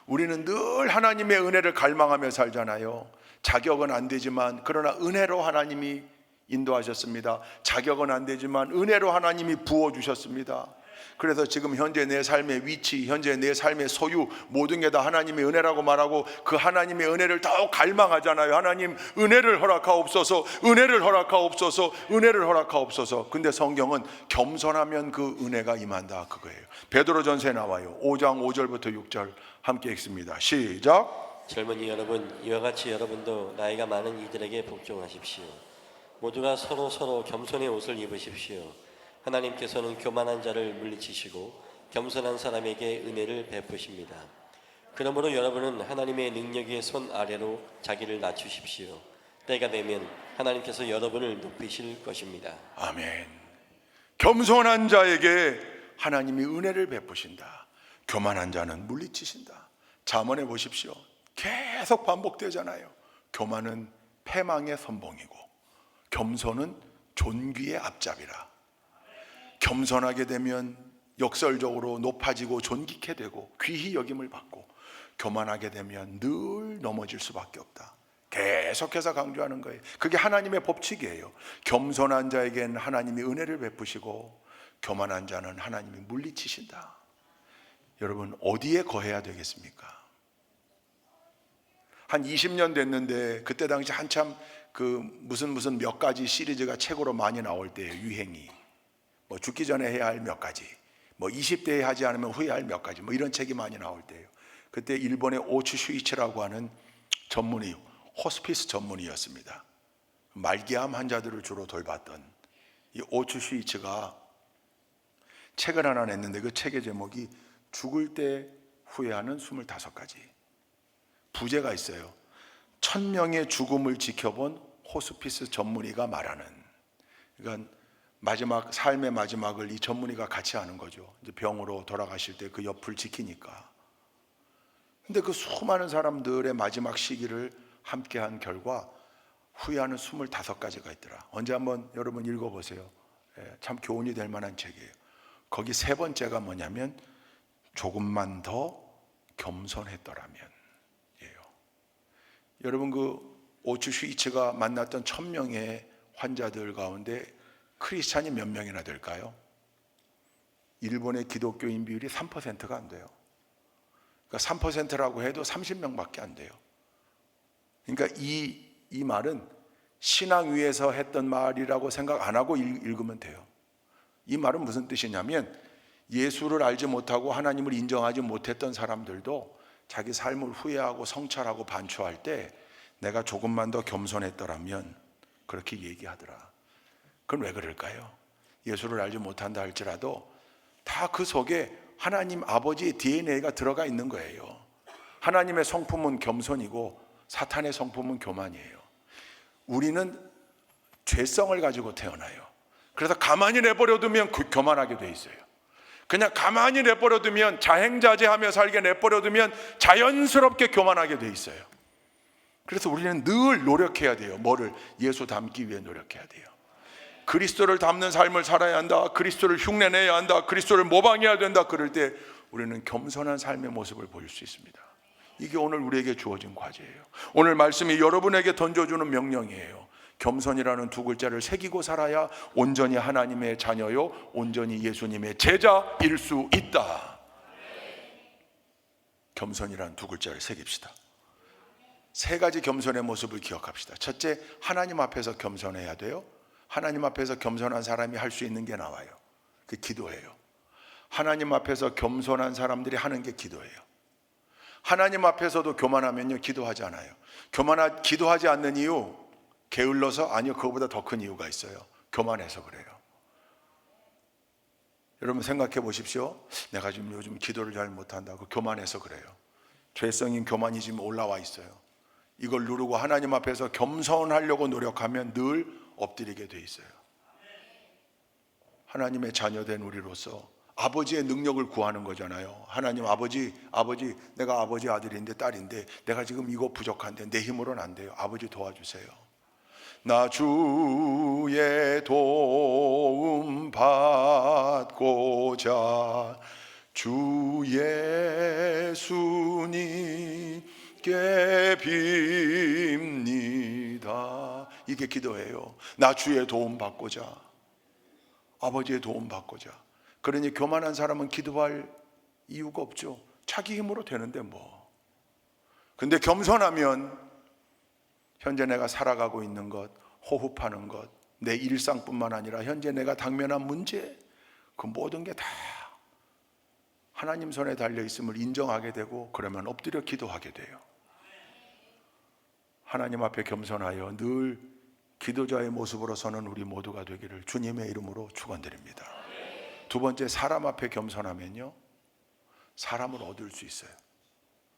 우리는 늘 하나님의 은혜를 갈망하며 살잖아요. 자격은 안 되지만 그러나 은혜로 하나님이 인도하셨습니다. 자격은 안 되지만 은혜로 하나님이 부어주셨습니다. 그래서 지금 현재 내 삶의 위치, 현재 내 삶의 소유, 모든 게 다 하나님의 은혜라고 말하고 그 하나님의 은혜를 더욱 갈망하잖아요. 하나님 은혜를 허락하옵소서, 은혜를 허락하옵소서, 은혜를 허락하옵소서. 근데 성경은 겸손하면 그 은혜가 임한다, 그거예요. 베드로전서에 나와요. 5장 5절부터 6절 함께 읽습니다. 시작. 젊은이 여러분, 이와 같이 여러분도 나이가 많은 이들에게 복종하십시오. 모두가 서로 겸손의 옷을 입으십시오. 하나님께서는 교만한 자를 물리치시고 겸손한 사람에게 은혜를 베푸십니다. 그러므로 여러분은 하나님의 능력의 손 아래로 자기를 낮추십시오. 때가 되면 하나님께서 여러분을 높이실 것입니다. 아멘. 겸손한 자에게 하나님이 은혜를 베푸신다. 교만한 자는 물리치신다. 잠언에 보십시오. 계속 반복되잖아요. 교만은 패망의 선봉이고 겸손은 존귀의 앞잡이라. 겸손하게 되면 역설적으로 높아지고 존귀케 되고 귀히 여김을 받고, 교만하게 되면 늘 넘어질 수밖에 없다. 계속해서 강조하는 거예요. 그게 하나님의 법칙이에요. 겸손한 자에게는 하나님이 은혜를 베푸시고 교만한 자는 하나님이 물리치신다. 여러분, 어디에 거해야 되겠습니까? 한 20년 됐는데 그때 당시 한참 그 무슨 몇 가지 시리즈가 책으로 많이 나올 때예요. 유행이 뭐 죽기 전에 해야 할 몇 가지, 뭐 20대에 하지 않으면 후회할 몇 가지, 뭐 이런 책이 많이 나올 때예요. 그때 일본의 오츠 슈이치라고 하는 전문의, 호스피스 전문의였습니다. 말기암 환자들을 주로 돌봤던 이 오츠 슈이치가 책을 하나 냈는데 그 책의 제목이 죽을 때 후회하는 25가지. 부제가 있어요. 1000명의 죽음을 지켜본 호스피스 전문의가 말하는. 그러니까 마지막 삶의 마지막을 이 전문의가 같이 하는 거죠. 이제 병으로 돌아가실 때 그 옆을 지키니까. 근데 그 수많은 사람들의 마지막 시기를 함께한 결과 후회하는 25가지가 있더라. 언제 한번 여러분 읽어보세요. 참 교훈이 될 만한 책이에요. 거기 세 번째가 뭐냐면 조금만 더 겸손했더라면 예요. 여러분 그 오츠 슈이츠가 만났던 1000명의 환자들 가운데 크리스찬이 몇 명이나 될까요? 일본의 기독교인 비율이 3%가 안 돼요. 그러니까 3%라고 해도 30명밖에 안 돼요. 그러니까 이 말은 신앙 위에서 했던 말이라고 생각 안 하고 읽으면 돼요. 이 말은 무슨 뜻이냐면 예수를 알지 못하고 하나님을 인정하지 못했던 사람들도 자기 삶을 후회하고 성찰하고 반추할 때 내가 조금만 더 겸손했더라면 그렇게 얘기하더라. 그건 왜 그럴까요? 예수를 알지 못한다 할지라도 다 그 속에 하나님 아버지의 DNA가 들어가 있는 거예요. 하나님의 성품은 겸손이고 사탄의 성품은 교만이에요. 우리는 죄성을 가지고 태어나요. 그래서 가만히 내버려두면 교만하게 돼 있어요. 그냥 가만히 내버려두면 자행자제하며 살게 내버려두면 자연스럽게 교만하게 돼 있어요. 그래서 우리는 늘 노력해야 돼요. 뭐를? 예수 닮기 위해 노력해야 돼요. 그리스도를 닮는 삶을 살아야 한다. 그리스도를 흉내내야 한다. 그리스도를 모방해야 된다. 그럴 때 우리는 겸손한 삶의 모습을 보일 수 있습니다. 이게 오늘 우리에게 주어진 과제예요. 오늘 말씀이 여러분에게 던져주는 명령이에요. 겸손이라는 두 글자를 새기고 살아야 온전히 하나님의 자녀요, 온전히 예수님의 제자일 수 있다. 겸손이라는 두 글자를 새깁시다. 세 가지 겸손의 모습을 기억합시다. 첫째, 하나님 앞에서 겸손해야 돼요. 하나님 앞에서 겸손한 사람이 할 수 있는 게 나와요. 그 기도예요. 하나님 앞에서 겸손한 사람들이 하는 게 기도예요. 하나님 앞에서도 교만하면요, 기도하지 않아요. 기도하지 않는 이유, 게을러서? 아니요, 그거보다 더 큰 이유가 있어요. 교만해서 그래요. 여러분 생각해 보십시오. 내가 지금 요즘 기도를 잘 못한다고 교만해서 그래요. 죄성인 교만이 지금 올라와 있어요. 이걸 누르고 하나님 앞에서 겸손하려고 노력하면 늘 엎드리게 돼 있어요. 하나님의 자녀된 우리로서 아버지의 능력을 구하는 거잖아요. 하나님 아버지, 내가 아버지 아들인데 딸인데 내가 지금 이거 부족한데 내 힘으로는 안 돼요. 아버지 도와주세요. 나 주의 도움 받고자 주 예수님께 빕니다. 이게 기도예요. 나 주의 도움 받고자, 아버지의 도움 받고자. 그러니 교만한 사람은 기도할 이유가 없죠. 자기 힘으로 되는데 뭐. 근데 겸손하면 현재 내가 살아가고 있는 것, 호흡하는 것, 내 일상뿐만 아니라 현재 내가 당면한 문제, 그 모든 게 다 하나님 손에 달려 있음을 인정하게 되고, 그러면 엎드려 기도하게 돼요. 하나님 앞에 겸손하여 늘 기도자의 모습으로 서는 우리 모두가 되기를 주님의 이름으로 축원드립니다. 두 번째, 사람 앞에 겸손하면요, 사람을 얻을 수 있어요.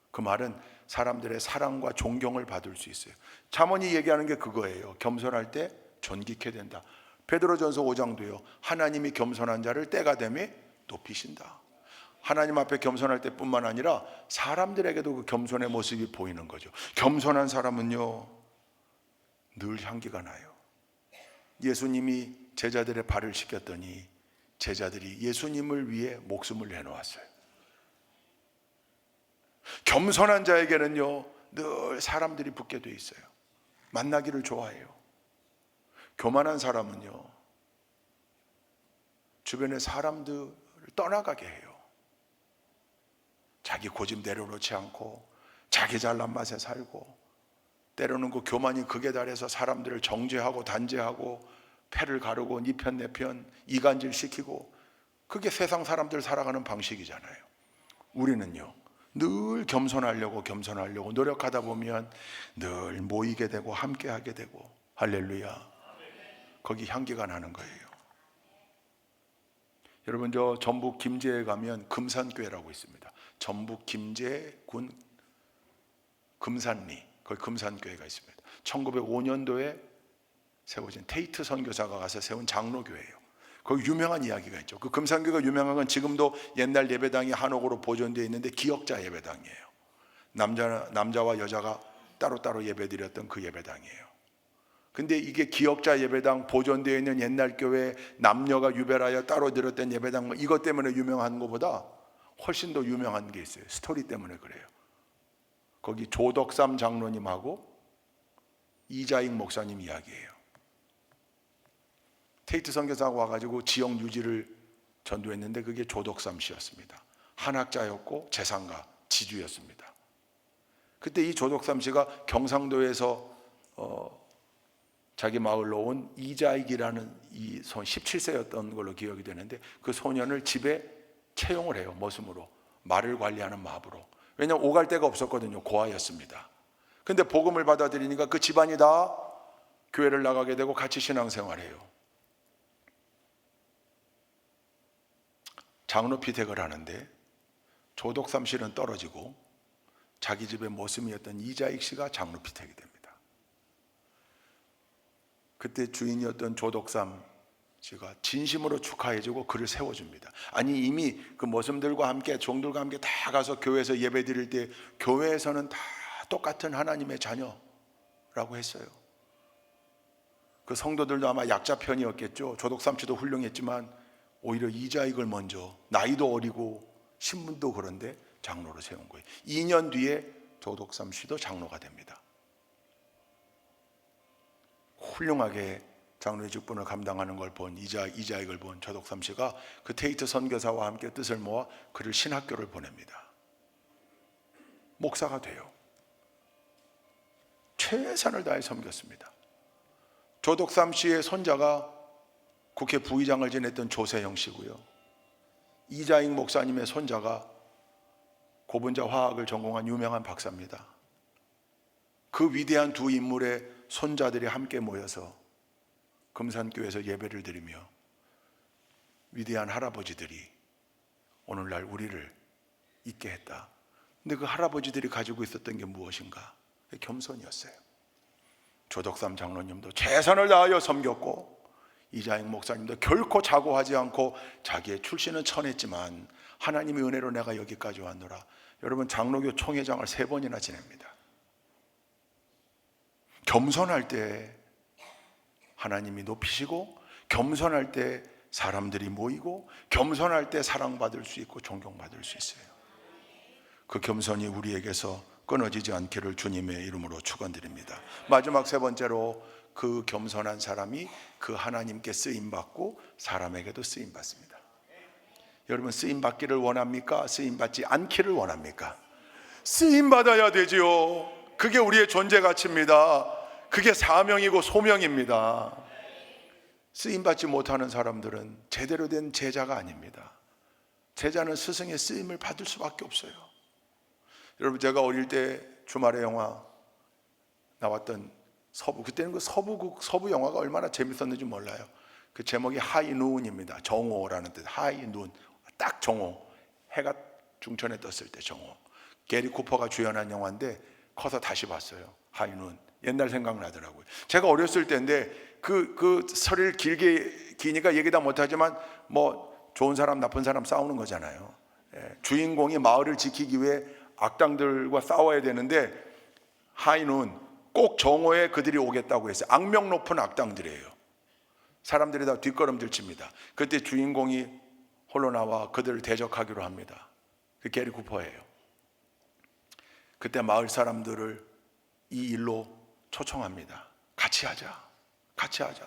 그 말은 사람들의 사랑과 존경을 받을 수 있어요. 잠언이 얘기하는 게 그거예요. 겸손할 때 존귀케 된다. 베드로전서 5장도요. 하나님이 겸손한 자를 때가 되매 높이신다. 하나님 앞에 겸손할 때뿐만 아니라 사람들에게도 그 겸손의 모습이 보이는 거죠. 겸손한 사람은요, 늘 향기가 나요. 예수님이 제자들의 발을 씻겼더니 제자들이 예수님을 위해 목숨을 내놓았어요. 겸손한 자에게는요, 늘 사람들이 붙게 돼 있어요. 만나기를 좋아해요. 교만한 사람은요, 주변의 사람들을 떠나가게 해요. 자기 고집 내려놓지 않고 자기 잘난 맛에 살고, 때로는 그 교만이 극에 달해서 사람들을 정죄하고 단죄하고 패를 가르고 니 편 내 편 이간질 시키고, 그게 세상 사람들 살아가는 방식이잖아요. 우리는요, 늘 겸손하려고 노력하다 보면 늘 모이게 되고 함께하게 되고, 할렐루야, 거기 향기가 나는 거예요. 여러분, 저 전북 김제에 가면 금산교회라고 있습니다. 전북 김제군 금산리, 거기 금산교회가 있습니다. 1905년도에 세워진 테이트 선교사가 가서 세운 장로교회예요. 거기 유명한 이야기가 있죠. 그 금산교가 유명한 건 지금도 옛날 예배당이 한옥으로 보존되어 있는데 기역자 예배당이에요. 남자와 여자가 따로따로 예배드렸던 그 예배당이에요. 근데 이게 기역자 예배당, 보존되어 있는 옛날 교회, 남녀가 유별하여 따로 드렸던 예배당, 뭐 이것 때문에 유명한 것보다 훨씬 더 유명한 게 있어요. 스토리 때문에 그래요. 거기 조덕삼 장로님하고 이자익 목사님 이야기예요. 테이트 선교사가 와가지고 지역 유지를 전도했는데 그게 조덕삼 씨였습니다. 한학자였고 재상가, 지주였습니다. 그때 이 조덕삼 씨가 경상도에서 자기 마을로 온 이자익이라는 이 17세였던 걸로 기억이 되는데 그 소년을 집에 채용을 해요. 머슴으로, 말을 관리하는 마부로. 왜냐하면 오갈 데가 없었거든요. 고아였습니다. 근데 복음을 받아들이니까 그 집안이 다 교회를 나가게 되고 같이 신앙생활해요. 장로 피택을 하는데 조덕삼 씨는 떨어지고 자기 집의 모습이었던 이자익 씨가 장로 피택이 됩니다. 그때 주인이었던 조덕삼 씨가 진심으로 축하해주고 그를 세워줍니다. 아니 이미 그 모습들과 함께 종들과 함께 다 가서 교회에서 예배 드릴 때 교회에서는 다 똑같은 하나님의 자녀라고 했어요. 그 성도들도 아마 약자 편이었겠죠. 조덕삼 씨도 훌륭했지만 오히려 이자익을 먼저, 나이도 어리고 신분도 그런데 장로로 세운 거예요. 2년 뒤에 조덕삼 씨도 장로가 됩니다. 훌륭하게 장로의 직분을 감당하는 걸 본 이자익을 본 조덕삼 씨가 그 테이트 선교사와 함께 뜻을 모아 그를 신학교를 보냅니다. 목사가 돼요. 최선을 다해 섬겼습니다. 조덕삼 씨의 손자가 국회 부의장을 지냈던 조세영 씨고요. 이자익 목사님의 손자가 고분자 화학을 전공한 유명한 박사입니다. 그 위대한 두 인물의 손자들이 함께 모여서 금산교회에서 예배를 드리며 위대한 할아버지들이 오늘날 우리를 있게 했다. 근데 그 할아버지들이 가지고 있었던 게 무엇인가? 겸손이었어요. 조덕삼 장로님도 최선을 다하여 섬겼고 이자익 목사님도 결코 자고하지 않고 자기의 출신은 천했지만 하나님의 은혜로 내가 여기까지 왔노라. 여러분 장로교 총회장을 3번이나 지냅니다. 겸손할 때 하나님이 높이시고 겸손할 때 사람들이 모이고 겸손할 때 사랑받을 수 있고 존경받을 수 있어요. 그 겸손이 우리에게서 끊어지지 않기를 주님의 이름으로 축원드립니다. 마지막 3번째로 그 겸손한 사람이 그 하나님께 쓰임받고 사람에게도 쓰임받습니다. 여러분 쓰임받기를 원합니까? 쓰임받지 않기를 원합니까? 쓰임받아야 되지요. 그게 우리의 존재 가치입니다. 그게 사명이고 소명입니다. 쓰임받지 못하는 사람들은 제대로 된 제자가 아닙니다. 제자는 스승의 쓰임을 받을 수밖에 없어요. 여러분 제가 어릴 때 주말에 영화 나왔던 서부, 그때는 그 서부 영화가 얼마나 재밌었는지 몰라요. 그 제목이 하이눈입니다. 정오라는 뜻. 하이눈, 딱 정오. 해가 중천에 떴을 때 정오. 게리 쿠퍼가 주연한 영화인데 커서 다시 봤어요. 하이눈. 옛날 생각나더라고요. 제가 어렸을 때인데 그 설을 기니까 얘기 다 못하지만 뭐 좋은 사람 나쁜 사람 싸우는 거잖아요. 주인공이 마을을 지키기 위해 악당들과 싸워야 되는데 하이눈 꼭 정오에 그들이 오겠다고 했어요. 악명 높은 악당들이에요. 사람들이 다 뒷걸음질 칩니다. 그때 주인공이 홀로 나와 그들을 대적하기로 합니다. 그 게리 쿠퍼예요. 그때 마을 사람들을 이 일로 초청합니다. 같이 하자.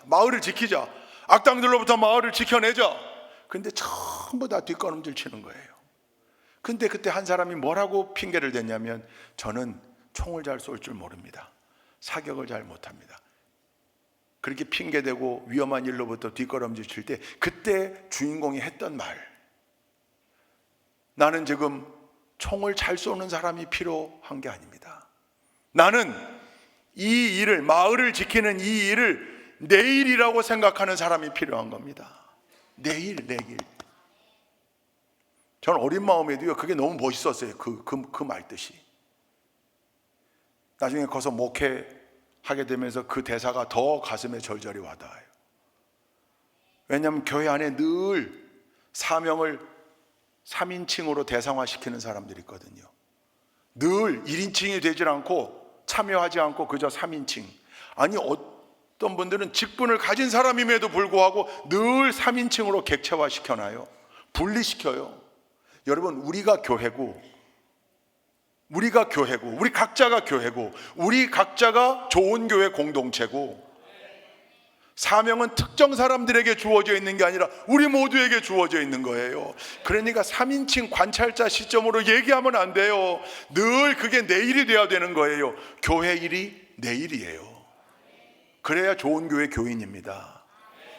마을을 지키자. 악당들로부터 마을을 지켜내자. 근데 전부 다 뒷걸음질 치는 거예요. 근데 그때 한 사람이 뭐라고 핑계를 댔냐면 저는 총을 잘 쏠 줄 모릅니다. 사격을 잘 못합니다. 그렇게 핑계대고 위험한 일로부터 뒷걸음질 칠 때 그때 주인공이 했던 말, 나는 지금 총을 잘 쏘는 사람이 필요한 게 아닙니다. 나는 이 일을, 마을을 지키는 이 일을 내 일이라고 생각하는 사람이 필요한 겁니다. 내 일. 저는 어린 마음에도요 그게 너무 멋있었어요. 그 말뜻이. 나중에 커서 목회하게 되면서 그 대사가 더 가슴에 절절히 와닿아요. 왜냐하면 교회 안에 늘 사명을 3인칭으로 대상화시키는 사람들이 있거든요. 늘 1인칭이 되질 않고 참여하지 않고 그저 3인칭. 아니, 어떤 분들은 직분을 가진 사람임에도 불구하고 늘 3인칭으로 객체화시켜놔요. 분리시켜요. 여러분, 우리가 교회고, 우리 각자가 교회고, 우리 각자가 좋은 교회 공동체고, 사명은 특정 사람들에게 주어져 있는 게 아니라 우리 모두에게 주어져 있는 거예요. 그러니까 3인칭 관찰자 시점으로 얘기하면 안 돼요. 늘 그게 내일이 돼야 되는 거예요. 교회 일이 내일이에요. 그래야 좋은 교회 교인입니다.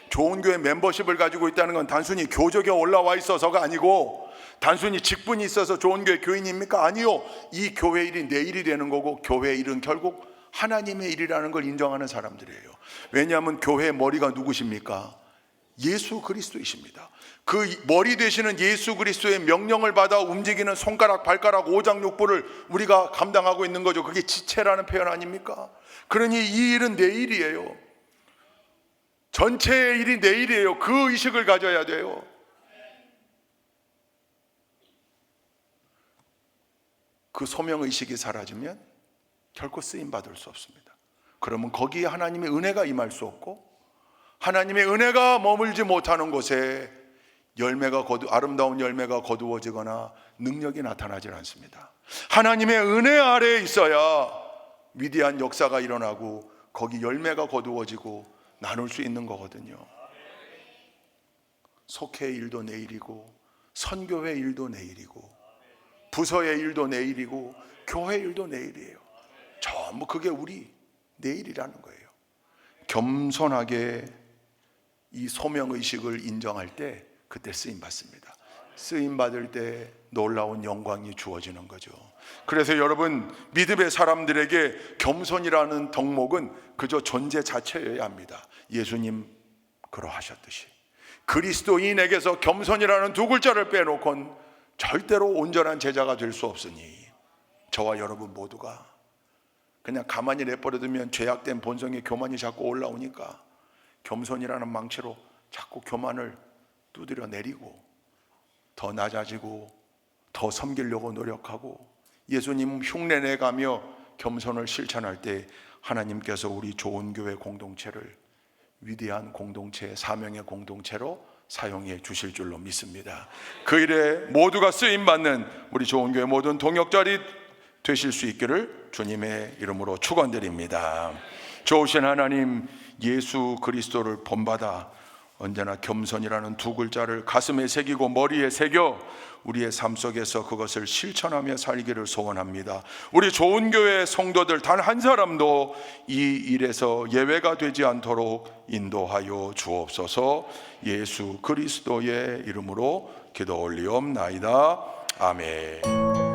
좋은 교회 멤버십을 가지고 있다는 건 단순히 교적에 올라와 있어서가 아니고, 단순히 직분이 있어서 좋은 교회 교인입니까? 아니요. 이 교회 일이 내일이 되는 거고, 교회 일은 결국 하나님의 일이라는 걸 인정하는 사람들이에요. 왜냐하면 교회의 머리가 누구십니까? 예수 그리스도이십니다. 그 머리 되시는 예수 그리스도의 명령을 받아 움직이는 손가락, 발가락, 오장육부를 우리가 감당하고 있는 거죠. 그게 지체라는 표현 아닙니까? 그러니 이 일은 내일이에요. 전체의 일이 내일이에요. 그 의식을 가져야 돼요. 그 소명의식이 사라지면 결코 쓰임받을 수 없습니다. 그러면 거기에 하나님의 은혜가 임할 수 없고, 하나님의 은혜가 머물지 못하는 곳에 아름다운 열매가 거두어지거나 능력이 나타나질 않습니다. 하나님의 은혜 아래에 있어야 위대한 역사가 일어나고 거기 열매가 거두어지고 나눌 수 있는 거거든요. 속회의 일도 내일이고, 선교회 일도 내일이고, 부서의 일도 내일이고, 교회 일도 내일이에요. 전부 그게 우리 내일이라는 거예요. 겸손하게 이 소명의식을 인정할 때 그때 쓰임받습니다. 쓰임받을 때 놀라운 영광이 주어지는 거죠. 그래서 여러분, 믿음의 사람들에게 겸손이라는 덕목은 그저 존재 자체여야 합니다. 예수님 그러하셨듯이 그리스도인에게서 겸손이라는 두 글자를 빼놓고는 절대로 온전한 제자가 될 수 없으니, 저와 여러분 모두가 그냥 가만히 내버려두면 죄악된 본성의 교만이 자꾸 올라오니까 겸손이라는 망치로 자꾸 교만을 두드려 내리고 더 낮아지고 더 섬기려고 노력하고, 예수님 흉내내가며 겸손을 실천할 때 하나님께서 우리 좋은 교회 공동체를 위대한 공동체, 사명의 공동체로 사용해 주실 줄로 믿습니다. 그 일에 모두가 쓰임받는 우리 좋은 교회 모든 동역자리 되실 수 있기를 주님의 이름으로 축원드립니다. 좋으신 하나님, 예수 그리스도를 본받아 언제나 겸손이라는 두 글자를 가슴에 새기고 머리에 새겨 우리의 삶 속에서 그것을 실천하며 살기를 소원합니다. 우리 좋은 교회 성도들 단 한 사람도 이 일에서 예외가 되지 않도록 인도하여 주옵소서. 예수 그리스도의 이름으로 기도 올리옵나이다. 아멘.